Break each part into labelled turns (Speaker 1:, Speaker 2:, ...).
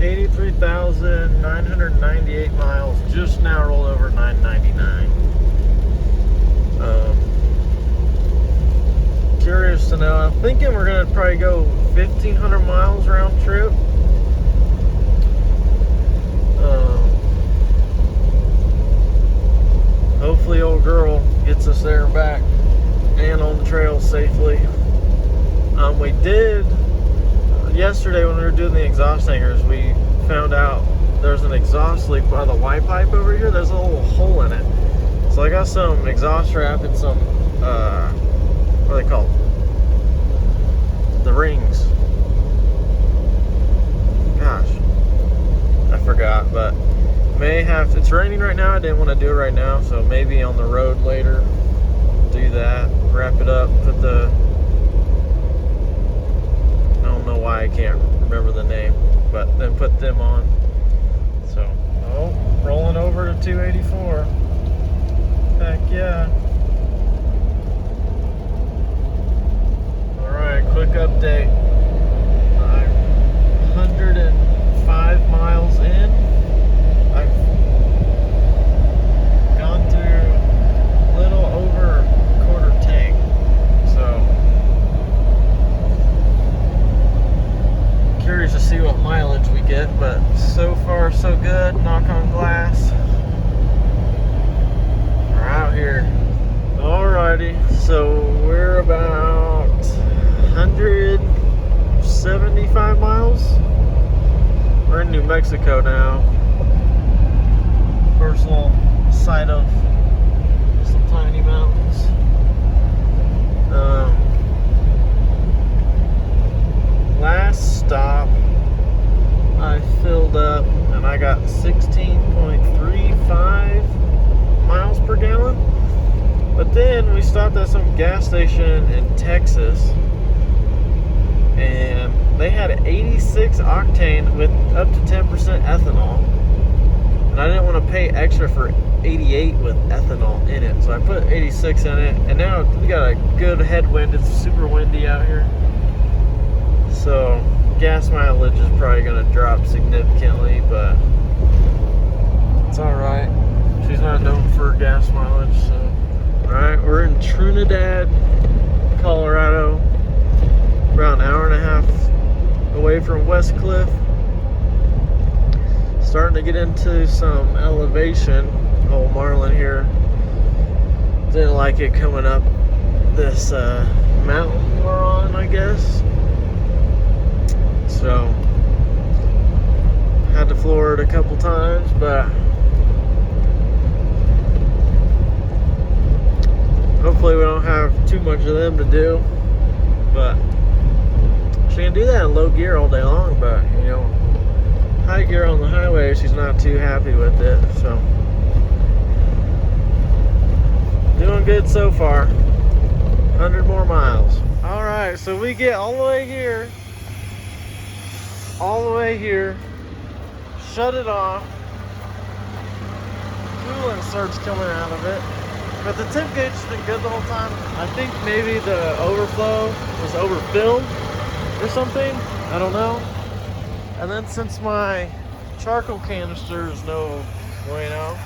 Speaker 1: 83,998 miles. Just now rolled over 999. Curious to know. I'm thinking we're gonna probably go 1,500 miles round trip. Hopefully old girl gets us there and back and on the trail safely. We did yesterday when we were doing the exhaust hangers, we found out there's an exhaust leak by the Y pipe over here. There's a little hole in it. So I got some exhaust wrap and some what are they called? The rings. Gosh, I forgot, but may have to, it's raining right now. I didn't want to do it right now, so maybe on the road later do that, wrap it up, put the, I don't know why I can't remember the name, but then put them on. So, oh, rolling over to 284. Heck yeah. Alright, quick update. I'm 105 miles in. I've gone through a little over a quarter tank, so curious to see what mileage we get, but so far so good, knock on glass. We're out here. Alrighty, so we're about 175 miles. We're in New Mexico now. First little sight of some tiny mountains. Last stop, I filled up and I got 16.35 miles per gallon. But then we stopped at some gas station in Texas, and they had 86 octane with up to 10% ethanol. And I didn't want to pay extra for 88 with ethanol in it, so I put 86 in it. And now we got a good headwind. It's super windy out here, so gas mileage is probably going to drop significantly, but it's all right. She's not known for gas mileage. So, all right, we're in Trinidad, Colorado, about an hour and a half away from West Cliff. Starting to get into some elevation. Old Marlin here didn't like it coming up this mountain we're on, I guess. So had to floor it a couple times, but hopefully we don't have too much of them to do. But she can do that in low gear all day long, but you know, high gear on the highway, she's not too happy with it. So doing good so far. 100 more miles. All right, so we get all the way here, shut it off. Coolant starts coming out of it, but the temp gauge has been good the whole time. I think maybe the overflow was overfilled or something, I don't know. And then since my charcoal canister is no bueno,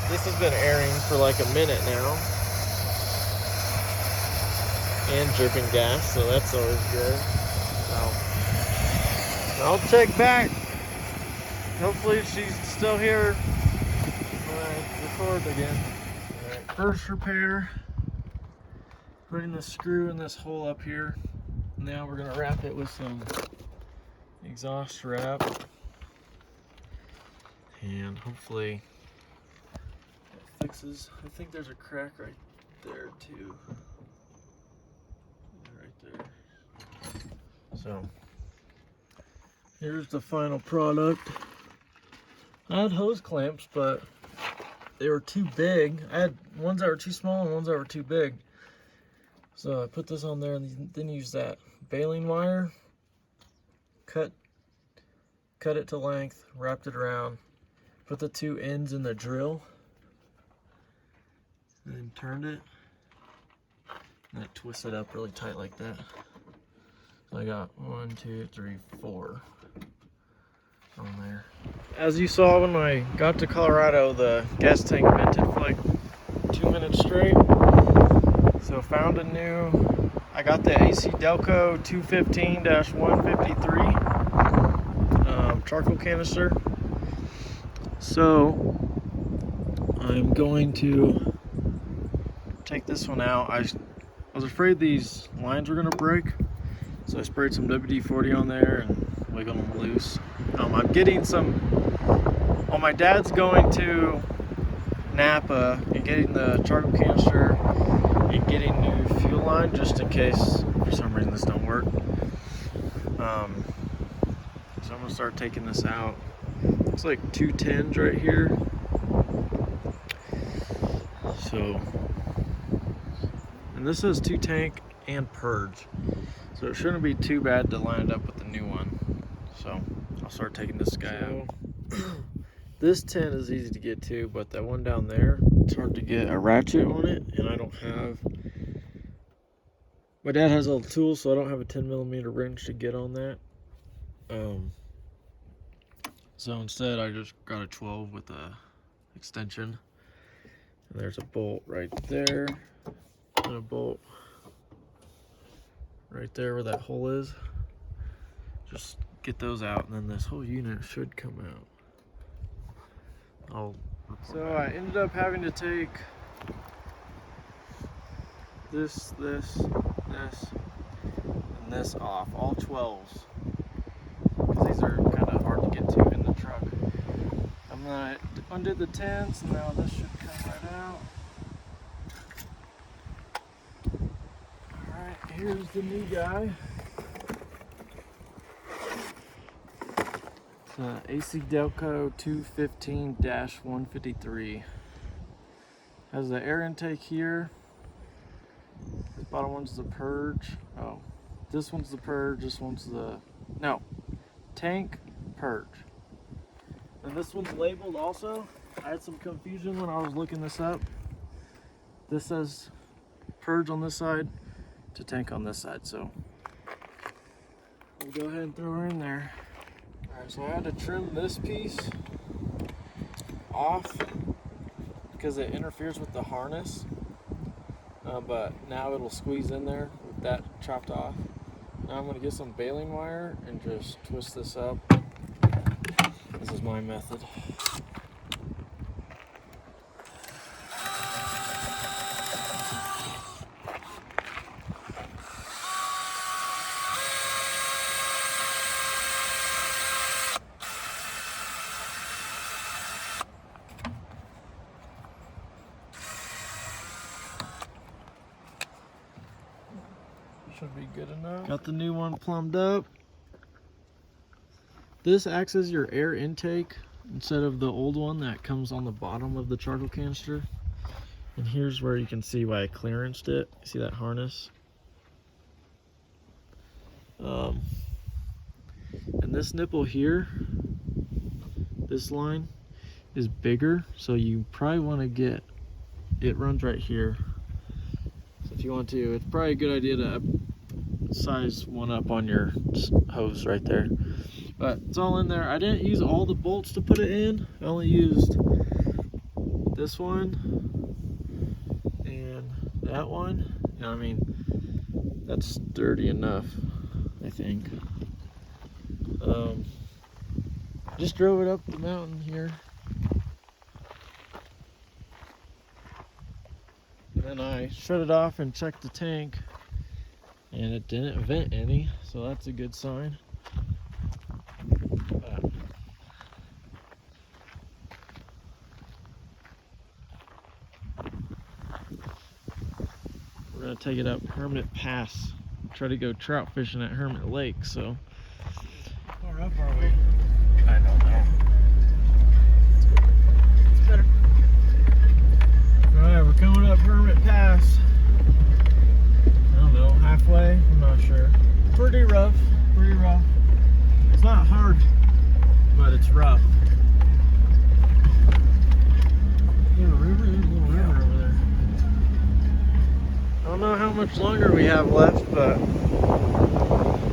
Speaker 1: this has been airing for like a minute now and dripping gas, so that's always good. So I'll check back. Hopefully she's still here when I record again. All right, first repair, putting the screw in this hole up here. Now we're gonna wrap it with some exhaust wrap, and hopefully it fixes. I think there's a crack right there too. Right there. So here's the final product. I had hose clamps, but they were too big. I had ones that were too small and ones that were too big. So I put this on there and then use that baling wire, cut it to length, wrapped it around, put the two ends in the drill, and then turned it, and I twist it up really tight like that. So I got 1, 2, 3, 4. on there. As you saw when I got to Colorado, the gas tank vented for like 2 minutes straight. So found a new, I got the AC Delco 215-153 charcoal canister. So I'm going to take this one out. I was afraid these lines were gonna break, so I sprayed some WD-40 on there and wiggled them loose. I'm getting some, well, my dad's going to Napa and getting the charcoal canister and getting new fuel line just in case for some reason this don't work. So I'm gonna start taking this out. Looks like 210s right here. So, and this says 2 tank and purge, so it shouldn't be too bad to line it up with the new one. So I'll start taking this guy out. This 10 is easy to get to, but that one down there, it's hard to get a ratchet on it, and I don't have, my dad has all the tools, so I don't have a 10mm wrench to get on that. So instead I just got a 12 with a extension, and there's a bolt right there and a bolt right there where that hole is. Just get those out, and then this whole unit should come out. So I ended up having to take this, and this off, all 12s, because these are kind of hard to get to in the truck. I'm gonna undid the 10s, and now this should come right out. Alright, here's the new guy. AC Delco 215-153. Has the air intake here. This bottom one's the purge. Oh, this one's the purge. This one's the, no, tank, purge. And this one's labeled also. I had some confusion when I was looking this up. This says purge on this side to tank on this side. So we'll go ahead and throw her in there. Alright, so I had to trim this piece off because it interferes with the harness, but now it'll squeeze in there with that chopped off. Now I'm going to get some baling wire and just twist this up. This is my method. Should be good enough. Got the new one plumbed up. This acts as your air intake instead of the old one that comes on the bottom of the charcoal canister. And here's where you can see why I clearanced it. See that harness? And this nipple here, this line is bigger, so you probably want to get, it runs right here. So if you want to, it's probably a good idea to size one up on your hose right there. But it's all in there. I didn't use all the bolts to put it in. I only used this one and that one. And I mean, that's sturdy enough, I think. Just drove it up the mountain here. And then I shut it off and checked the tank, and it didn't vent any, so that's a good sign. We're gonna take it up Hermit Pass, try to go trout fishing at Hermit Lake. So how far up are we? I don't know. It's better. Alright, we're coming up Hermit Pass. I don't know, halfway, I'm not sure. Pretty rough, pretty rough. It's not hard, but it's rough. There's a river, there's a little river over there. I don't know how much longer we have left, but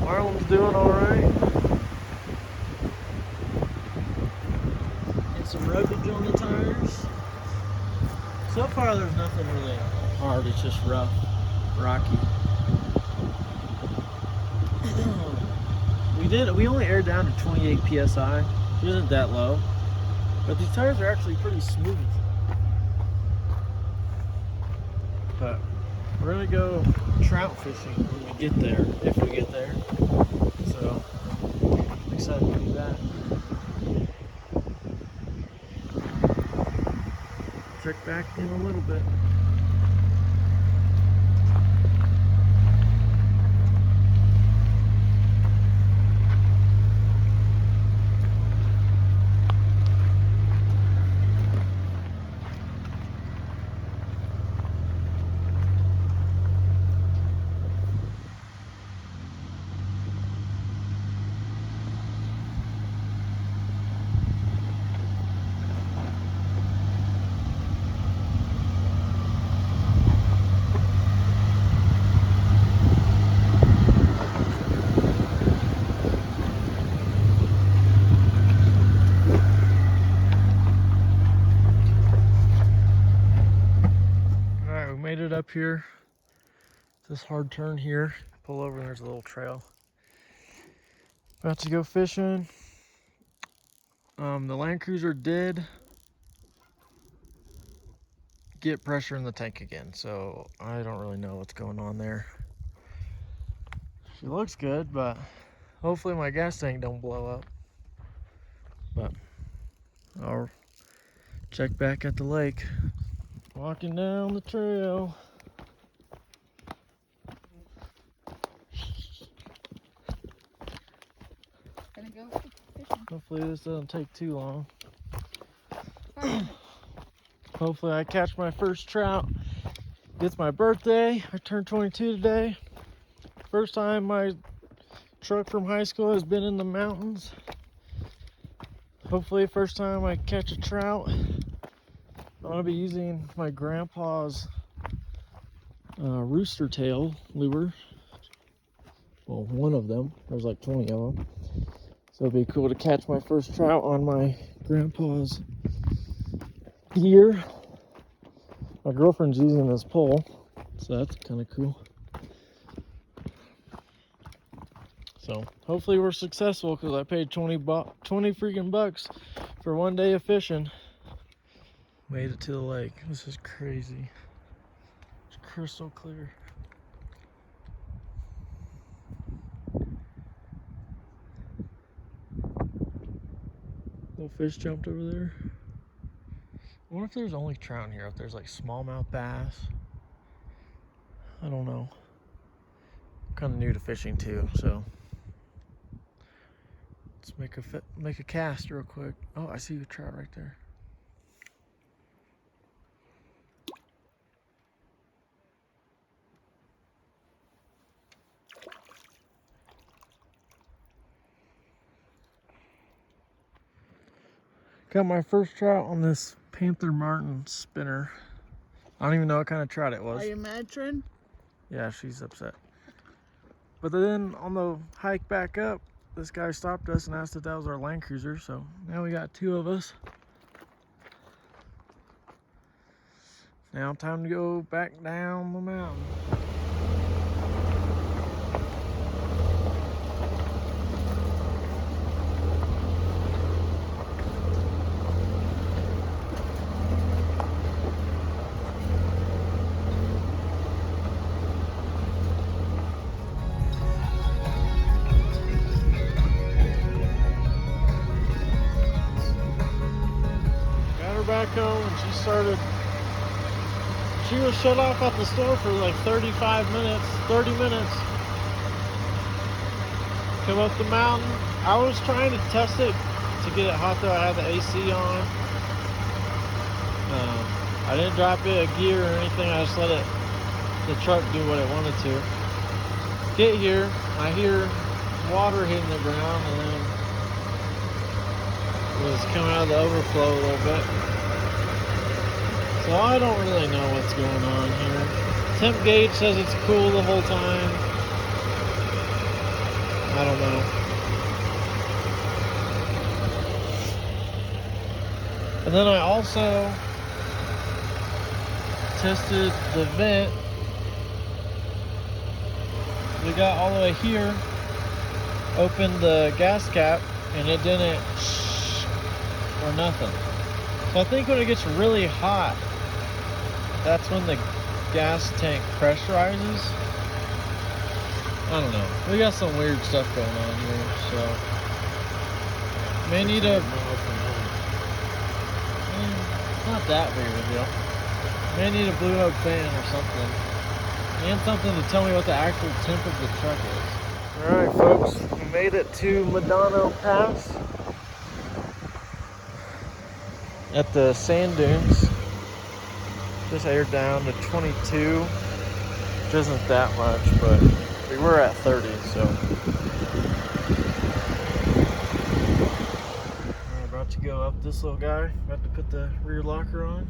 Speaker 1: Marlon's doing alright. far there's nothing really hard, it's just rough, rocky. We only aired down to 28 psi, which isn't that low, but these tires are actually pretty smooth. But we're gonna go trout fishing when we get there, if we get there. So I'm excited to do that. Check back in a little bit. Made it up here, this hard turn here, pull over and there's a little trail. About to go fishing. The Land Cruiser did get pressure in the tank again, so I don't really know what's going on there. She looks good, but hopefully my gas tank don't blow up. But I'll check back at the lake. Walking down the trail.
Speaker 2: Gonna go fishing.
Speaker 1: Hopefully this doesn't take too long. Hopefully I catch my first trout. It's my birthday. I turned 22 today. First time my truck from high school has been in the mountains. Hopefully first time I catch a trout. I'm gonna be using my grandpa's rooster tail lure. Well, one of them. There's like 20 of them. So it'd be cool to catch my first trout on my grandpa's gear. My girlfriend's using this pole, so that's kind of cool. So hopefully we're successful because I paid 20 freaking bucks for 1 day of fishing. Made it to the lake. This is crazy. It's crystal clear. Little fish jumped over there. I wonder if there's only trout in here, if there's like smallmouth bass. I don't know. I'm kind of new to fishing too, so let's make a cast real quick. Oh, I see a trout right there. Got my first trout on this Panther Martin spinner. I don't even know what kind of trout it was.
Speaker 2: Are you matron?
Speaker 1: Yeah, she's upset. But then on the hike back up, this guy stopped us and asked if that was our Land Cruiser. So now we got two of us. Now time to go back down the mountain. Back home and she was shut off at the store for like 30 minutes. Come up the mountain. I was trying to test it to get it hot though. I had the AC on. I didn't drop it a gear or anything. I just let the truck do what it wanted to. Get here, I hear water hitting the ground and then it was coming out of the overflow a little bit. So I don't really know what's going on here. Temp gauge says it's cool the whole time. I don't know. And then I also tested the vent. We got all the way here, opened the gas cap, and it didn't or nothing. So I think when it gets really hot, that's when the gas tank pressurizes. I don't know. We got some weird stuff going on here, so may need a. It's not that big of a deal. May need a blue hub fan or something, and something to tell me what the actual temp of the truck is. All right, folks, we made it to Medano Pass at the sand dunes. Just aired down to 22, which isn't that much, but we were at 30, so. We're about to go up this little guy. About to put the rear locker on.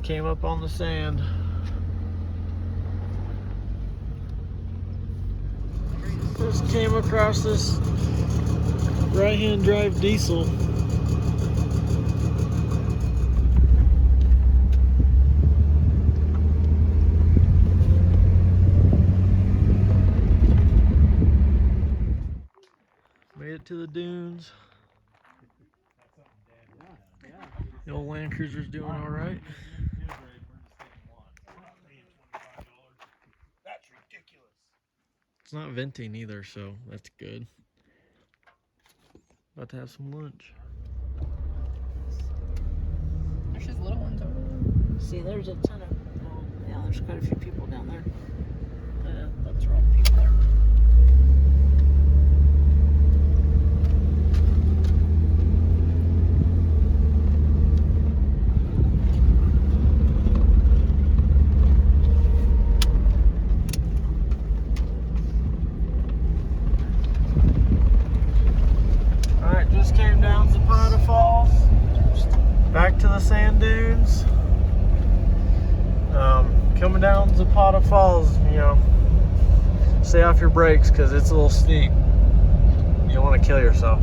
Speaker 1: Came up on the sand. Just came across this right-hand drive diesel. Made it to the dunes. The old Land Cruiser's doing all right.
Speaker 3: That's ridiculous.
Speaker 1: It's not venting either, so that's good. About to have some lunch.
Speaker 2: There's just little ones over there.
Speaker 4: See, there's a ton of, oh, yeah, there's quite a few people down there.
Speaker 2: Yeah, that's where all the people are.
Speaker 1: Alright, just came down Zapata Falls. Back to the sand dunes. Coming down Zapata Falls, you know, stay off your brakes because it's a little steep. You don't want to kill yourself.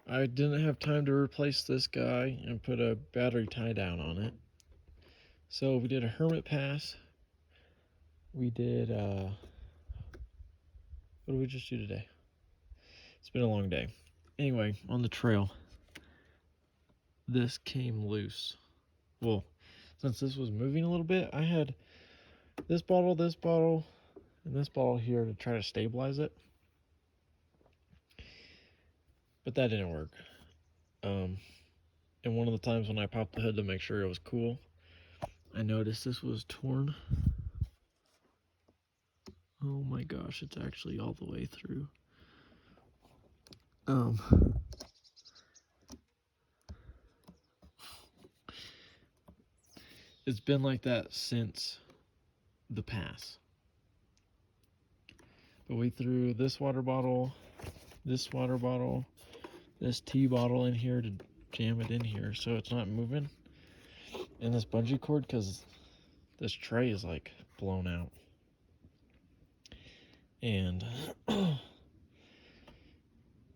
Speaker 1: I didn't have time to replace this guy and put a battery tie down on it. So we did a Hermit Pass. We did, what did we just do today? It's been a long day. Anyway, on the trail, this came loose. Well, since this was moving a little bit, I had this bottle, and this bottle here to try to stabilize it. But that didn't work. And one of the times when I popped the hood to make sure it was cool, I noticed this was torn. Oh my gosh, it's actually all the way through. It's been like that since the pass. But we threw this water bottle, this tea bottle in here to jam it in here so it's not moving. And this bungee cord, because this tray is like blown out. And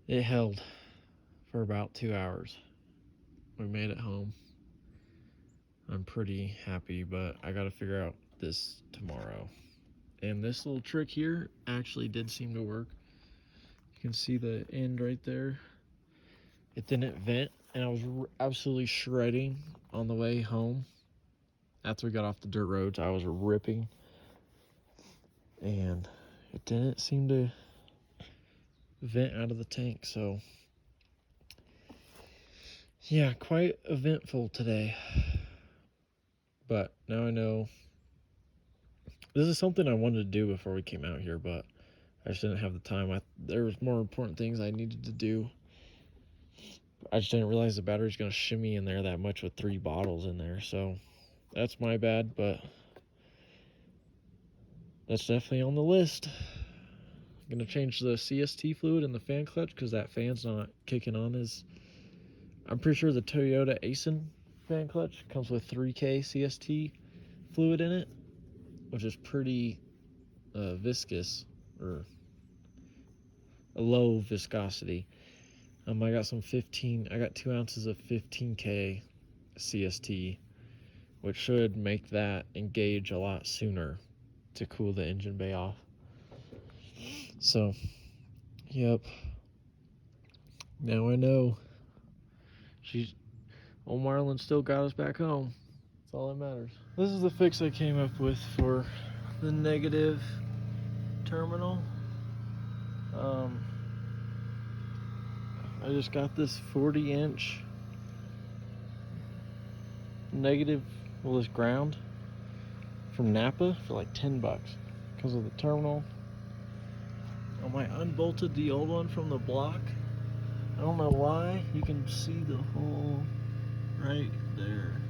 Speaker 1: it held for about 2 hours. We made it home. I'm pretty happy, but I gotta figure out this tomorrow. And this little trick here actually did seem to work. You can see the end right there. It didn't vent, and I was absolutely shredding on the way home. After we got off the dirt roads, I was ripping. And it didn't seem to vent out of the tank, so yeah, quite eventful today. But now I know this is something I wanted to do before we came out here, but I just didn't have the time. There was more important things I needed to do. I just didn't realize the battery's gonna shimmy in there that much with 3 bottles in there, so that's my bad, but that's definitely on the list. I'm gonna change the CST fluid in the fan clutch because that fan's not kicking on. I'm pretty sure the Toyota Asen fan clutch comes with 3K CST fluid in it, which is pretty viscous, or a low viscosity. I got I got 2 ounces of 15K CST, which should make that engage a lot sooner to cool the engine bay off. So, yep. Now I know. Old Marlon still got us back home. That's all that matters. This is the fix I came up with for the negative terminal. I just got this 40-inch negative, well, this ground from Napa for like $10 because of the terminal. I unbolted the old one from the block. I don't know why. You can see the hole right there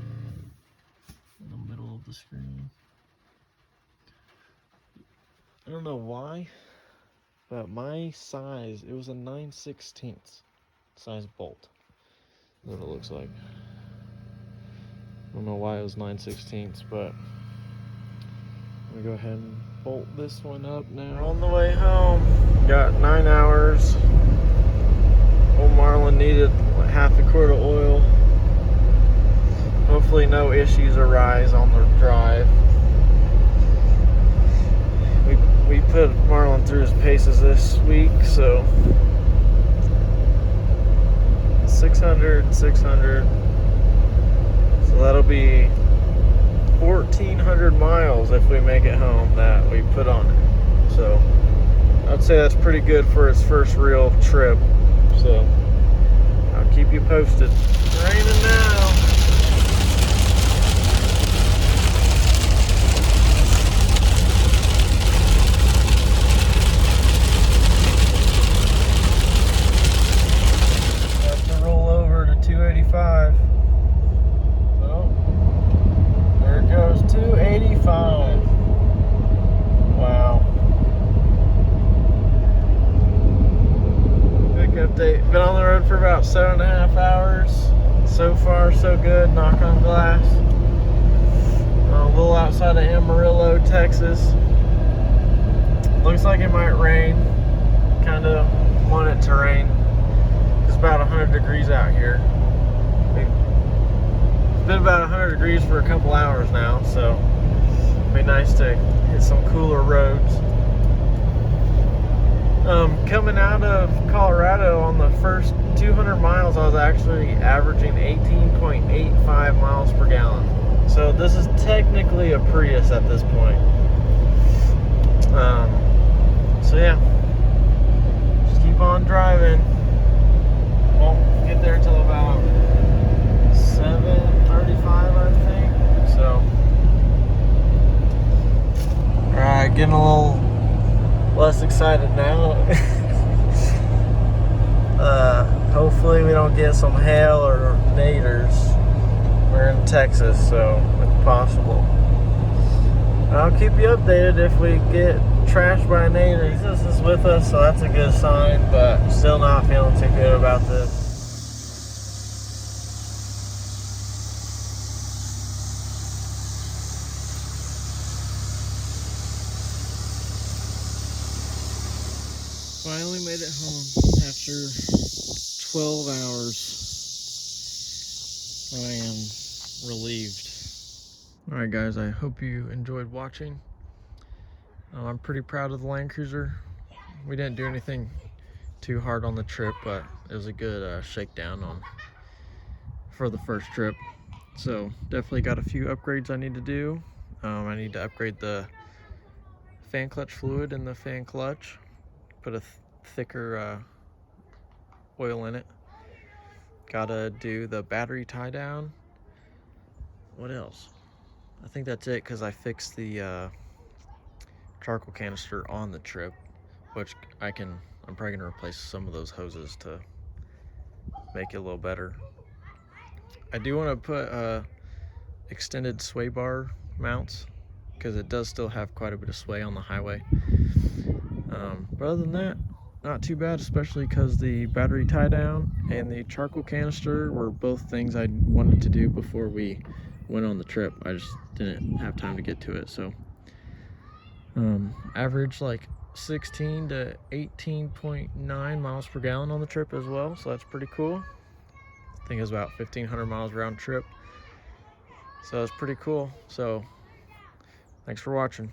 Speaker 1: in the middle of the screen. I don't know why, but my size, it was a 9/16 size bolt. That's what it looks like. I don't know why it was 9/16, but I'm gonna go ahead and bolt this one up now. We're on the way home. Got 9 hours. Old Marlon needed like half a quart of oil. Hopefully no issues arise on the drive. We put Marlon through his paces this week, so 600. So that'll be 1,400 miles if we make it home that we put on it. So I'd say that's pretty good for his first real trip. So I'll keep you posted. It's raining now. Have to roll over to 285. So there it goes, 285. Wow. Update. Been on the road for about 7.5 hours. So far, so good. Knock on glass. A little outside of Amarillo, Texas. Looks like it might rain. Kind of want it to rain. It's about 100 degrees out here. It's been about 100 degrees for a couple hours now, so it'd be nice to hit some cooler roads. Coming out of Colorado on the first 200 miles, I was actually averaging 18.85 miles per gallon. So this is technically a Prius at this point. So yeah, just keep on driving. Won't get there till about 7:35, I think. So, alright, getting a little less excited now. Hopefully we don't get some hail or naders. We're in Texas, so it's possible. I'll keep you updated if we get trashed by naders. Jesus is with us, so that's a good sign, but still not feeling too good about this. Finally made it home after 12 hours. I am relieved. Alright guys, I hope you enjoyed watching. I'm pretty proud of the Land Cruiser. We didn't do anything too hard on the trip, but it was a good shakedown for the first trip. So definitely got a few upgrades I need to do. I need to upgrade the fan clutch fluid in the fan clutch, put a thicker oil in it. Gotta do the battery tie down. What else? I think that's it, because I fixed the charcoal canister on the trip, which I'm probably gonna replace some of those hoses to make it a little better. I do want to put extended sway bar mounts, because it does still have quite a bit of sway on the highway. But other than that, not too bad, especially because the battery tie down and the charcoal canister were both things I wanted to do before we went on the trip. I just didn't have time to get to it. So average like 16 to 18.9 miles per gallon on the trip as well, so that's pretty cool. I think it was about 1,500 miles round trip, so it's pretty cool. So thanks for watching.